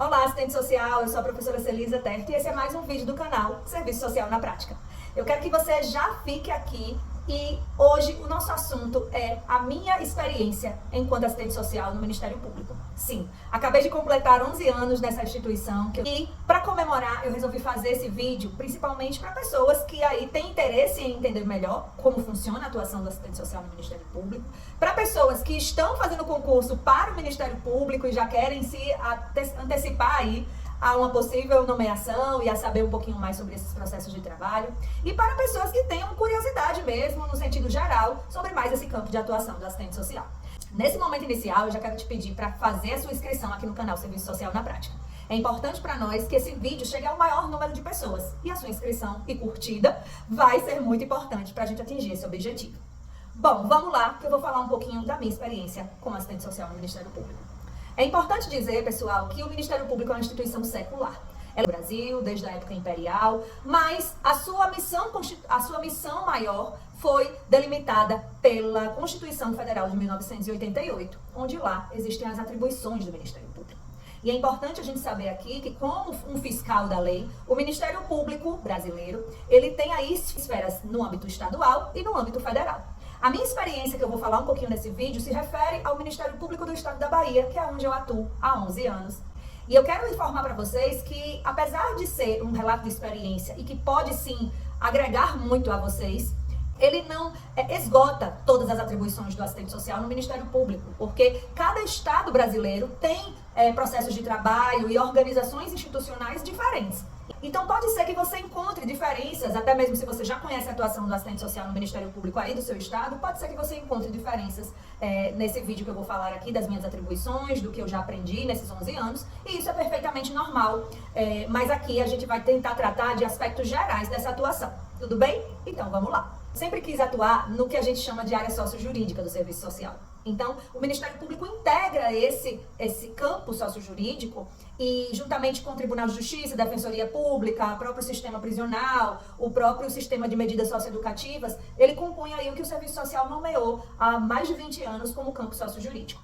Olá, assistente social, eu sou a professora Celisa Terti e esse é mais um vídeo do canal Serviço Social na Prática. Eu quero que você já fique aqui e hoje o nosso assunto é a minha experiência enquanto assistente social no Ministério Público. Sim, acabei de completar 11 anos nessa instituição e para comemorar eu resolvi fazer esse vídeo principalmente para pessoas que aí têm interesse em entender melhor como funciona a atuação do assistente social no Ministério Público, para pessoas que estão fazendo concurso para o Ministério Público e já querem se antecipar aí a uma possível nomeação e a saber um pouquinho mais sobre esses processos de trabalho, e para pessoas que tenham curiosidade mesmo, no sentido geral, sobre mais esse campo de atuação do assistente social. Nesse momento inicial, eu já quero te pedir para fazer a sua inscrição aqui no canal Serviço Social na Prática. É importante para nós que esse vídeo chegue ao maior número de pessoas, e a sua inscrição e curtida vai ser muito importante para a gente atingir esse objetivo. Bom, vamos lá, que eu vou falar um pouquinho da minha experiência como assistente social no Ministério Público. É importante dizer, pessoal, que o Ministério Público é uma instituição secular. É no Brasil, desde a época imperial, mas a sua missão maior foi delimitada pela Constituição Federal de 1988, onde lá existem as atribuições do Ministério Público. E é importante a gente saber aqui que, como um fiscal da lei, o Ministério Público brasileiro, ele tem aí esferas no âmbito estadual e no âmbito federal. A minha experiência, que eu vou falar um pouquinho nesse vídeo, se refere ao Ministério Público do Estado da Bahia, que é onde eu atuo há 11 anos. E eu quero informar para vocês que, apesar de ser um relato de experiência e que pode sim agregar muito a vocês, ele não esgota todas as atribuições do assistente social no Ministério Público, porque cada estado brasileiro tem processos de trabalho e organizações institucionais diferentes. Então pode ser que você encontre diferenças, até mesmo se você já conhece a atuação do assistente social no Ministério Público aí do seu estado, pode ser que você encontre diferenças nesse vídeo que eu vou falar aqui das minhas atribuições, do que eu já aprendi nesses 11 anos, e isso é perfeitamente normal, mas aqui a gente vai tentar tratar de aspectos gerais dessa atuação, tudo bem? Então vamos lá. Sempre quis atuar no que a gente chama de área sociojurídica do serviço social. Então, o Ministério Público integra esse campo sociojurídico e, juntamente com o Tribunal de Justiça, Defensoria Pública, o próprio sistema prisional, o próprio sistema de medidas socioeducativas, ele compõe aí o que o Serviço Social nomeou há mais de 20 anos como campo sociojurídico.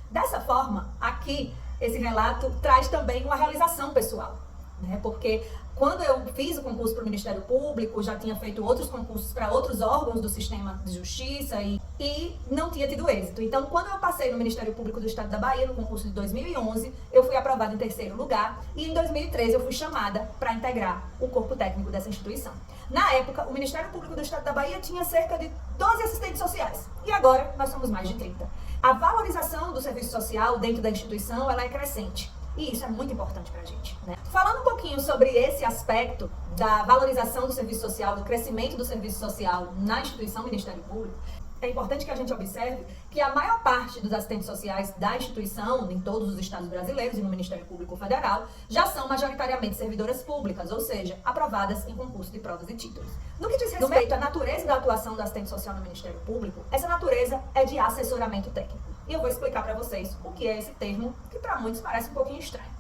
Dessa forma, aqui, esse relato traz também uma realização pessoal, né? Porque quando eu fiz o concurso para o Ministério Público, já tinha feito outros concursos para outros órgãos do sistema de justiça e não tinha tido êxito. Então, quando eu passei no Ministério Público do Estado da Bahia, no concurso de 2011, eu fui aprovada em 3º lugar e em 2013 eu fui chamada para integrar o corpo técnico dessa instituição. Na época, o Ministério Público do Estado da Bahia tinha cerca de 12 assistentes sociais e agora nós somos mais de 30. A valorização do serviço social dentro da instituição, ela é crescente. E isso é muito importante pra gente, né? Falando um pouquinho sobre esse aspecto da valorização do serviço social, do crescimento do serviço social na instituição Ministério Público, é importante que a gente observe que a maior parte dos assistentes sociais da instituição, em todos os estados brasileiros e no Ministério Público Federal, já são majoritariamente servidoras públicas, ou seja, aprovadas em concurso de provas e títulos. No que diz respeito à natureza da atuação do assistente social no Ministério Público, essa natureza é de assessoramento técnico. E eu vou explicar para vocês o que é esse termo, que para muitos parece um pouquinho estranho.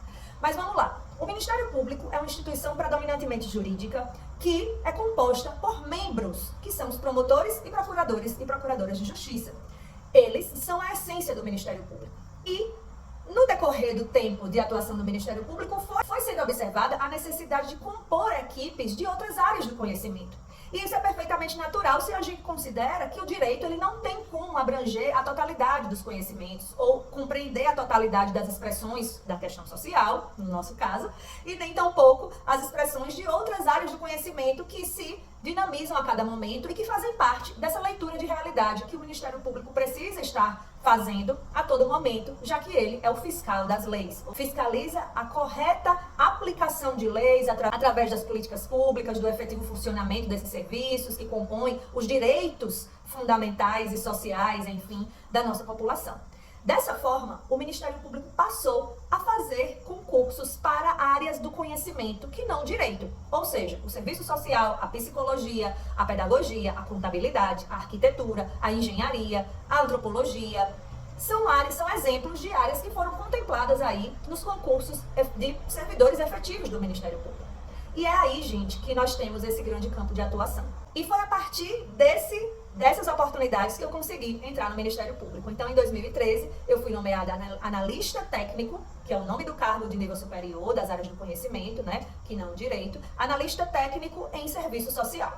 Mas vamos lá. O Ministério Público é uma instituição predominantemente jurídica que é composta por membros, que são os promotores e procuradoras de justiça. Eles são a essência do Ministério Público. E, no decorrer do tempo de atuação do Ministério Público, foi sendo observada a necessidade de compor equipes de outras áreas do conhecimento. E isso é perfeitamente natural se a gente considera que o direito ele não tem como abranger a totalidade dos conhecimentos ou compreender a totalidade das expressões da questão social, no nosso caso, e nem tampouco as expressões de outras áreas do conhecimento que se dinamizam a cada momento e que fazem parte dessa leitura de realidade que o Ministério Público precisa estar fazendo a todo momento, já que ele é o fiscal das leis. Fiscaliza a correta aplicação de leis através das políticas públicas, do efetivo funcionamento desses serviços que compõem os direitos fundamentais e sociais, enfim, da nossa população. Dessa forma, o Ministério Público passou a fazer concursos para áreas do conhecimento que não o direito, ou seja, o serviço social, a psicologia, a pedagogia, a contabilidade, a arquitetura, a engenharia, a antropologia. São exemplos de áreas que foram contempladas aí nos concursos de servidores efetivos do Ministério Público. E é aí, gente, que nós temos esse grande campo de atuação. E foi a partir desse dessas oportunidades que eu consegui entrar no Ministério Público. Então, em 2013, eu fui nomeada analista técnico, que é o nome do cargo de nível superior das áreas do conhecimento, né, que não direito, analista técnico em serviço social.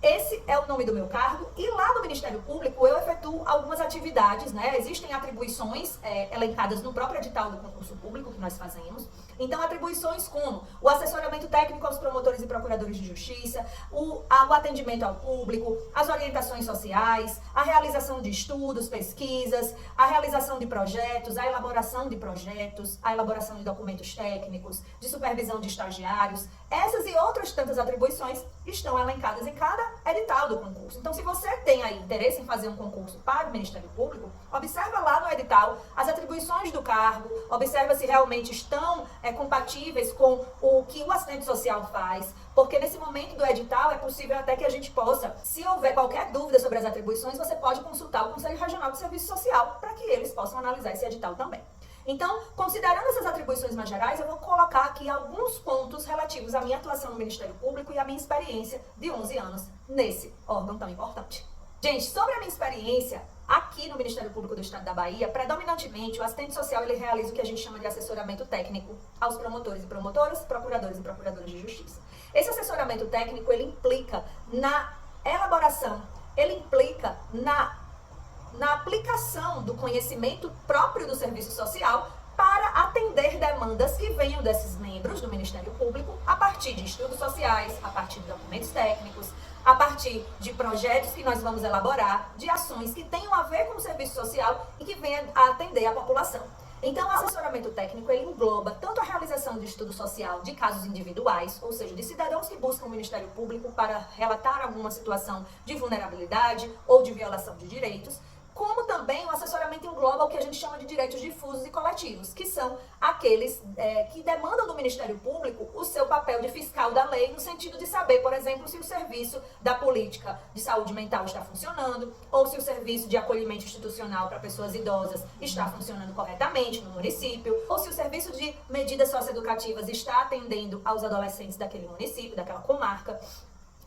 Esse é o nome do meu cargo e lá no Ministério Público eu efetuo algumas atividades, né? Existem atribuições elencadas no próprio edital do concurso público que nós fazemos. Então, atribuições como o assessoramento técnico aos promotores e procuradores de justiça, o atendimento ao público, as orientações sociais, a realização de estudos, pesquisas, a realização de projetos, a elaboração de projetos, a elaboração de documentos técnicos, de supervisão de estagiários. Essas e outras tantas atribuições estão elencadas em cada edital do concurso. Então, se você tem aí interesse em fazer um concurso para o Ministério Público, observa lá no edital as atribuições do cargo, observa se realmente estão compatíveis com o que o assistente social faz, porque nesse momento do edital é possível até que a gente possa, se houver qualquer dúvida sobre as atribuições, você pode consultar o Conselho Regional de Serviço Social para que eles possam analisar esse edital também. Então, considerando essas atribuições mais gerais, eu vou colocar aqui alguns pontos relativos à minha atuação no Ministério Público e à minha experiência de 11 anos nesse órgão tão importante. Gente, sobre a minha experiência aqui no Ministério Público do Estado da Bahia, predominantemente o assistente social ele realiza o que a gente chama de assessoramento técnico aos promotores e promotoras, procuradores e procuradoras de justiça. Esse assessoramento técnico, ele implica na elaboração, ele implica na aplicação do conhecimento próprio do serviço social para atender demandas que venham desses membros do Ministério Público a partir de estudos sociais, a partir de documentos técnicos, a partir de projetos que nós vamos elaborar, de ações que tenham a ver com o serviço social e que venham a atender a população. Então, o assessoramento técnico ele engloba tanto a realização de estudo social de casos individuais, ou seja, de cidadãos que buscam o Ministério Público para relatar alguma situação de vulnerabilidade ou de violação de direitos, como também o assessoramento engloba o que a gente chama de direitos difusos e coletivos, que são aqueles que demandam do Ministério Público o seu papel de fiscal da lei, no sentido de saber, por exemplo, se o serviço da política de saúde mental está funcionando, ou se o serviço de acolhimento institucional para pessoas idosas está funcionando corretamente no município, ou se o serviço de medidas socioeducativas está atendendo aos adolescentes daquele município, daquela comarca.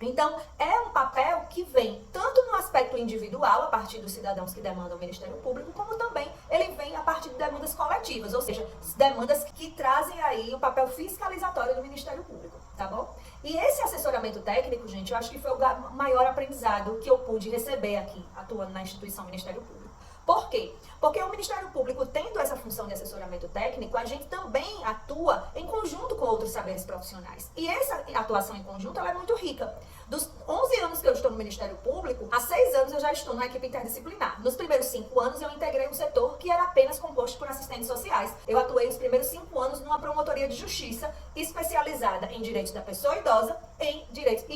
Então, é um papel que vem tanto no aspecto individual, a partir dos cidadãos que demandam o Ministério Público, como também ele vem a partir de demandas coletivas, ou seja, demandas que trazem aí o papel fiscalizatório do Ministério Público, tá bom? E esse assessoramento técnico, gente, eu acho que foi o maior aprendizado que eu pude receber aqui, atuando na instituição Ministério Público. Por quê? Porque o Ministério Público, tendo essa função de assessoramento técnico, a gente também atua em conjunto com outros saberes profissionais. E essa atuação em conjunto ela é muito rica. Dos 11 anos que eu estou no Ministério Público, há 6 anos eu já estou na equipe interdisciplinar. Nos primeiros 5 anos eu integrei um setor que era apenas composto por assistentes sociais. Eu atuei os primeiros 5 anos numa promotoria de justiça especializada em direitos da pessoa idosa e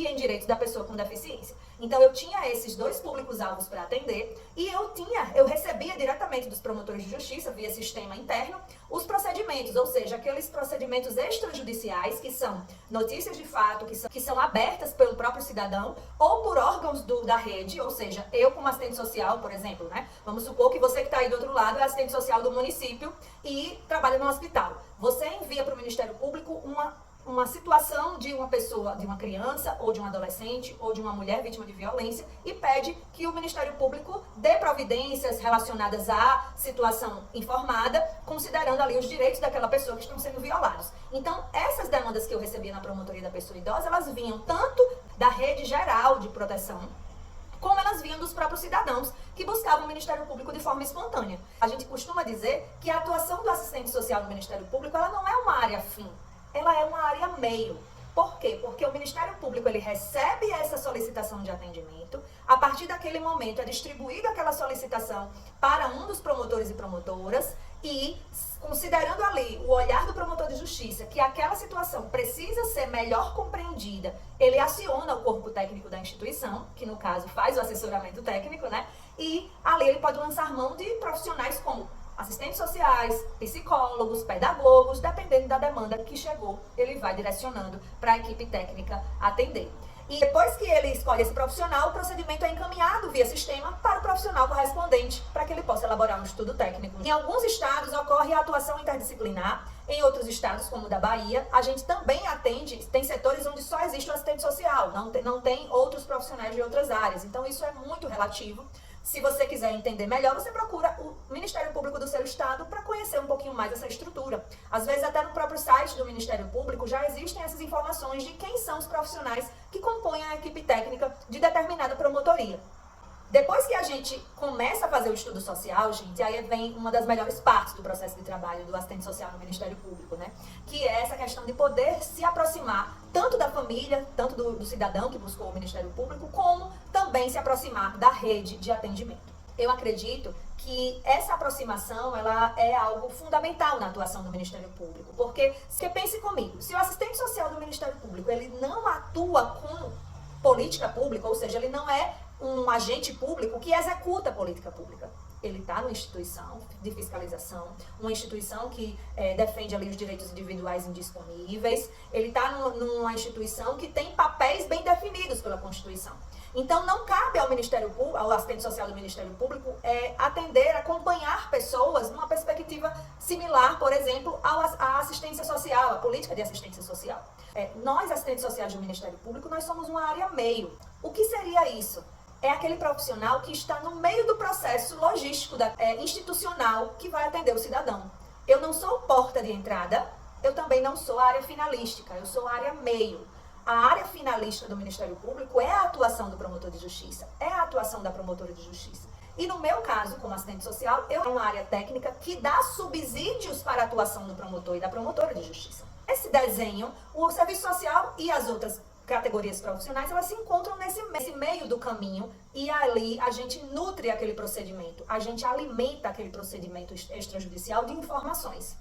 em direitos da pessoa com deficiência. Então eu tinha esses 2 públicos-alvos para atender e eu recebia diretamente dos promotores de justiça, via sistema interno, os procedimentos, ou seja, aqueles procedimentos extrajudiciais que são notícias de fato, que são abertas pelo próprio cidadão ou por órgãos da rede, ou seja, eu como assistente social, por exemplo, né? Vamos supor que você que está aí do outro lado é assistente social do município e trabalha no hospital. Você envia para o Ministério Público uma situação de uma pessoa, de uma criança, ou de um adolescente, ou de uma mulher vítima de violência, e pede que o Ministério Público dê providências relacionadas à situação informada, considerando ali os direitos daquela pessoa que estão sendo violados. Então, essas demandas que eu recebia na promotoria da pessoa idosa, elas vinham tanto da rede geral de proteção, como elas vinham dos próprios cidadãos que buscavam o Ministério Público de forma espontânea. A gente costuma dizer que a atuação do assistente social no Ministério Público, ela não é uma área fim, ela é uma área meio. Por quê? Porque o Ministério Público ele recebe essa solicitação de atendimento, a partir daquele momento é distribuída aquela solicitação para um dos promotores e promotoras e, considerando ali o olhar do promotor de justiça, que aquela situação precisa ser melhor compreendida, ele aciona o corpo técnico da instituição, que no caso faz o assessoramento técnico, né? E ali ele pode lançar mão de profissionais como assistentes sociais, psicólogos, pedagogos, dependendo da demanda que chegou, ele vai direcionando para a equipe técnica atender. E depois que ele escolhe esse profissional, o procedimento é encaminhado via sistema para o profissional correspondente, para que ele possa elaborar um estudo técnico. Em alguns estados ocorre a atuação interdisciplinar, em outros estados, como o da Bahia, a gente também atende, tem setores onde só existe o assistente social, não tem outros profissionais de outras áreas. Então isso é muito relativo. Se você quiser entender melhor, você procura o Ministério Público do seu estado para conhecer um pouquinho mais essa estrutura. Às vezes até no próprio site do Ministério Público já existem essas informações de quem são os profissionais que compõem a equipe técnica de determinada promotoria. Depois que a gente começa a fazer o estudo social, gente, aí vem uma das melhores partes do processo de trabalho do assistente social no Ministério Público, né? Que é essa questão de poder se aproximar tanto da família, tanto do cidadão que buscou o Ministério Público, como também se aproximar da rede de atendimento. Eu acredito que essa aproximação ela é algo fundamental na atuação do Ministério Público, porque, pense comigo, se o assistente social do Ministério Público ele não atua com política pública, ou seja, ele não é um agente público que executa a política pública. Ele está numa instituição de fiscalização, uma instituição que defende ali os direitos individuais indisponíveis, ele está numa instituição que tem papéis bem definidos pela Constituição. Então, não cabe ao Ministério Público, ao assistente social do Ministério Público, atender, acompanhar pessoas numa perspectiva similar, por exemplo, à assistência social, à política de assistência social. Nós, assistentes sociais do Ministério Público, nós somos uma área meio. O que seria isso? É aquele profissional que está no meio do processo logístico, institucional, que vai atender o cidadão. Eu não sou porta de entrada, eu também não sou a área finalística, eu sou a área meio. A área finalista do Ministério Público é a atuação do promotor de justiça, é a atuação da promotora de justiça. E no meu caso, como assistente social, eu sou uma área técnica que dá subsídios para a atuação do promotor e da promotora de justiça. Esse desenho, o serviço social e as outras categorias profissionais, elas se encontram nesse meio do caminho e ali a gente nutre aquele procedimento, a gente alimenta aquele procedimento extrajudicial de informações.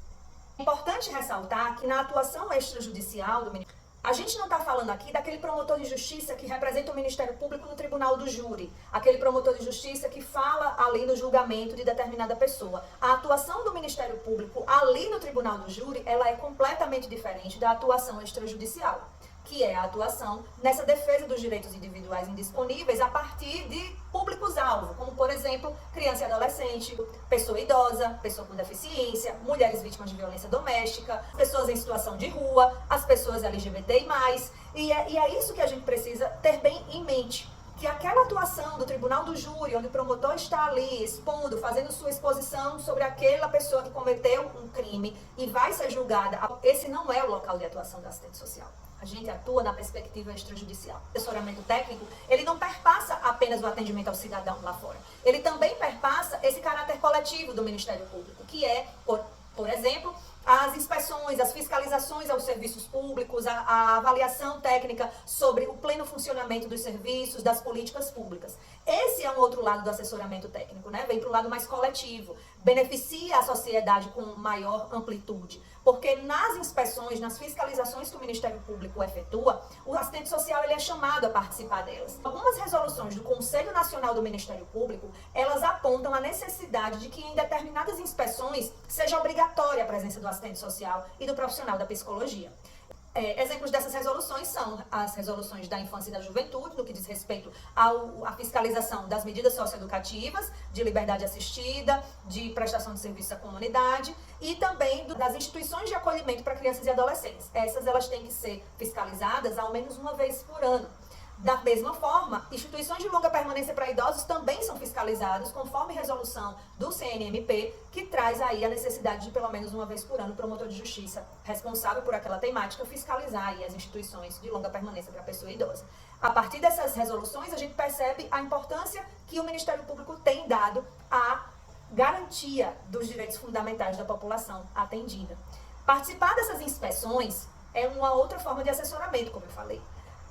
É importante ressaltar que na atuação extrajudicial do Ministério, a gente não está falando aqui daquele promotor de justiça que representa o Ministério Público no tribunal do júri, aquele promotor de justiça que fala ali no julgamento de determinada pessoa. A atuação do Ministério Público ali no tribunal do júri, ela é completamente diferente da atuação extrajudicial, que é a atuação nessa defesa dos direitos individuais indisponíveis a partir de públicos-alvo, como, por exemplo, criança e adolescente, pessoa idosa, pessoa com deficiência, mulheres vítimas de violência doméstica, pessoas em situação de rua, as pessoas LGBTI+. E é isso que a gente precisa ter bem em mente, que aquela atuação do tribunal do júri, onde o promotor está ali expondo, fazendo sua exposição sobre aquela pessoa que cometeu um crime e vai ser julgada, esse não é o local de atuação da assistente social. A gente atua na perspectiva extrajudicial. O assessoramento técnico, ele não perpassa apenas o atendimento ao cidadão lá fora. Ele também perpassa esse caráter coletivo do Ministério Público, que é, por exemplo, as inspeções, as fiscalizações aos serviços públicos, a avaliação técnica sobre o pleno funcionamento dos serviços, das políticas públicas. Esse é um outro lado do assessoramento técnico, né? Vem para o lado mais coletivo, beneficia a sociedade com maior amplitude. Porque nas inspeções, nas fiscalizações que o Ministério Público efetua, o assistente social ele é chamado a participar delas. Algumas resoluções do Conselho Nacional do Ministério Público, elas apontam a necessidade de que em determinadas inspeções seja obrigatória a presença do assistente social e do profissional da psicologia. Exemplos dessas resoluções são as resoluções da infância e da juventude, no que diz respeito à fiscalização das medidas socioeducativas, de liberdade assistida, de prestação de serviço à comunidade e também das instituições de acolhimento para crianças e adolescentes. Essas elas têm que ser fiscalizadas ao menos uma vez por ano. Da mesma forma, instituições de longa permanência para idosos também são fiscalizadas conforme resolução do CNMP, que traz aí a necessidade de pelo menos uma vez por ano o promotor de justiça responsável por aquela temática fiscalizar aí as instituições de longa permanência para a pessoa idosa. A partir dessas resoluções, a gente percebe a importância que o Ministério Público tem dado à garantia dos direitos fundamentais da população atendida. Participar dessas inspeções é uma outra forma de assessoramento, como eu falei.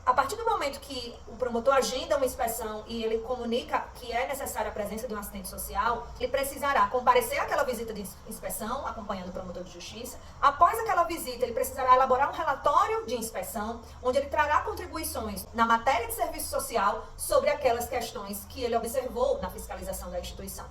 A partir do momento que o promotor agenda uma inspeção e ele comunica que é necessária a presença de um assistente social, ele precisará comparecer àquela visita de inspeção, acompanhando o promotor de justiça. Após aquela visita, ele precisará elaborar um relatório de inspeção, onde ele trará contribuições na matéria de serviço social sobre aquelas questões que ele observou na fiscalização da instituição.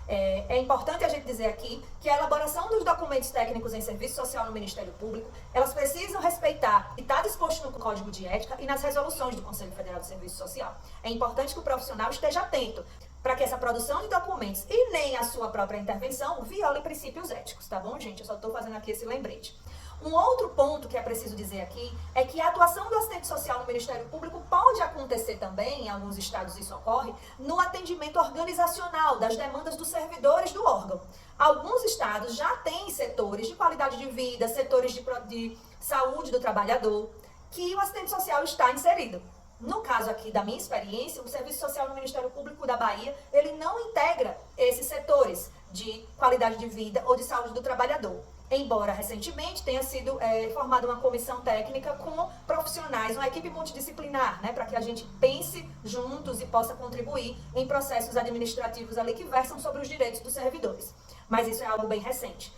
É importante a gente dizer aqui que a elaboração dos documentos técnicos em serviço social no Ministério Público, elas precisam respeitar e está disposto no Código de Ética e nas resoluções do Conselho Federal de Serviço Social. É importante que o profissional esteja atento para que essa produção de documentos e nem a sua própria intervenção viole princípios éticos, tá bom, gente? Eu só estou fazendo aqui esse lembrete. Um outro ponto que é preciso dizer aqui é que a atuação do assistente social no Ministério Público pode acontecer também, em alguns estados isso ocorre, no atendimento organizacional das demandas dos servidores do órgão. Alguns estados já têm setores de qualidade de vida, setores de saúde do trabalhador, que o assistente social está inserido. No caso aqui da minha experiência, o Serviço Social no Ministério Público da Bahia, ele não integra esses setores de qualidade de vida ou de saúde do trabalhador. Embora recentemente tenha sido formada uma comissão técnica com profissionais, uma equipe multidisciplinar, né, para que a gente pense juntos e possa contribuir em processos administrativos ali que versam sobre os direitos dos servidores. Mas isso é algo bem recente.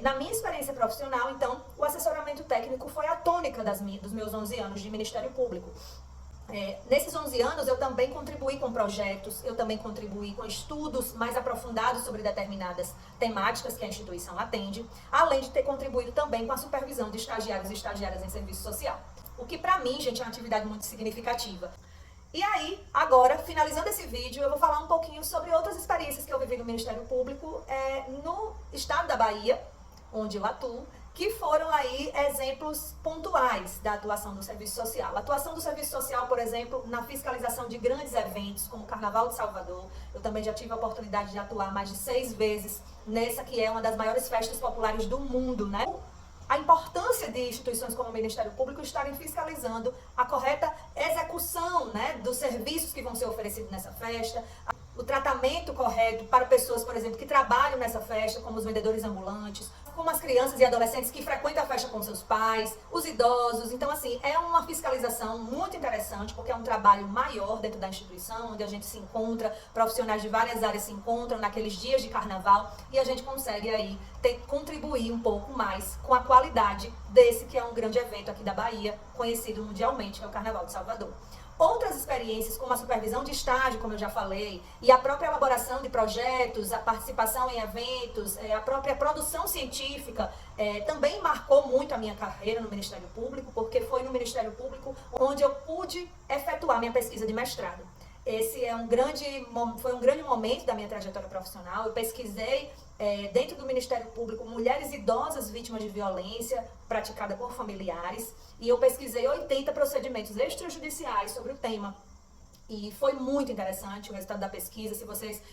Na minha experiência profissional, então, o assessoramento técnico foi a tônica dos meus 11 anos de Ministério Público. Nesses 11 anos, eu também contribuí com projetos, eu também contribuí com estudos mais aprofundados sobre determinadas temáticas que a instituição atende, além de ter contribuído também com a supervisão de estagiários e estagiárias em serviço social. O que, para mim, gente, é uma atividade muito significativa. E aí, agora, finalizando esse vídeo, eu vou falar um pouquinho sobre outras experiências que eu vivi no Ministério Público no estado da Bahia, onde eu atuo, que foram aí exemplos pontuais da atuação do Serviço Social. A atuação do Serviço Social, por exemplo, na fiscalização de grandes eventos, como o Carnaval de Salvador. Eu também já tive a oportunidade de atuar mais de 6 vezes nessa que é uma das maiores festas populares do mundo, né? A importância de instituições como o Ministério Público estarem fiscalizando a correta execução, né, dos serviços que vão ser oferecidos nessa festa, o tratamento correto para pessoas, por exemplo, que trabalham nessa festa, como os vendedores ambulantes, como as crianças e adolescentes que frequentam a festa com seus pais, os idosos. Então, assim, é uma fiscalização muito interessante, porque é um trabalho maior dentro da instituição, onde a gente se encontra, profissionais de várias áreas se encontram naqueles dias de carnaval, e a gente consegue aí contribuir um pouco mais com a qualidade desse que é um grande evento aqui da Bahia, conhecido mundialmente, que é o Carnaval de Salvador. Outras experiências, como a supervisão de estágio, como eu já falei, e a própria elaboração de projetos, a participação em eventos, a própria produção científica, também marcou muito a minha carreira no Ministério Público, porque foi no Ministério Público onde eu pude efetuar minha pesquisa de mestrado. Esse foi um grande momento da minha trajetória profissional. Eu pesquisei dentro do Ministério Público mulheres idosas vítimas de violência praticada por familiares, e eu pesquisei 80 procedimentos extrajudiciais sobre o tema. E foi muito interessante o resultado da pesquisa.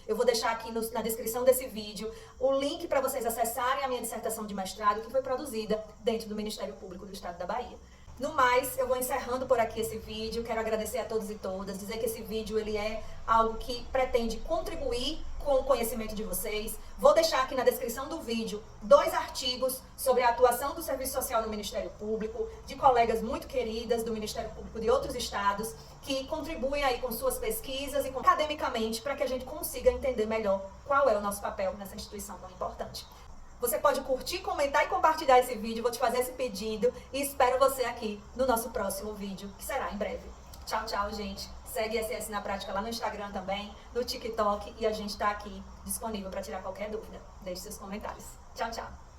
Eu vou deixar aqui na descrição desse vídeo o link para vocês acessarem a minha dissertação de mestrado, que foi produzida dentro do Ministério Público do Estado da Bahia. No mais, eu vou encerrando por aqui esse vídeo. Quero agradecer a todos e todas, dizer que esse vídeo ele é algo que pretende contribuir com o conhecimento de vocês. Vou deixar aqui na descrição do vídeo 2 artigos sobre a atuação do Serviço Social no Ministério Público, de colegas muito queridas do Ministério Público de outros estados, que contribuem aí com suas pesquisas e academicamente para que a gente consiga entender melhor qual é o nosso papel nessa instituição tão importante. Você pode curtir, comentar e compartilhar esse vídeo. Vou te fazer esse pedido e espero você aqui no nosso próximo vídeo, que será em breve. Tchau, tchau, gente. Segue SS na Prática lá no Instagram também, no TikTok, e a gente está aqui disponível para tirar qualquer dúvida. Deixe seus comentários. Tchau, tchau.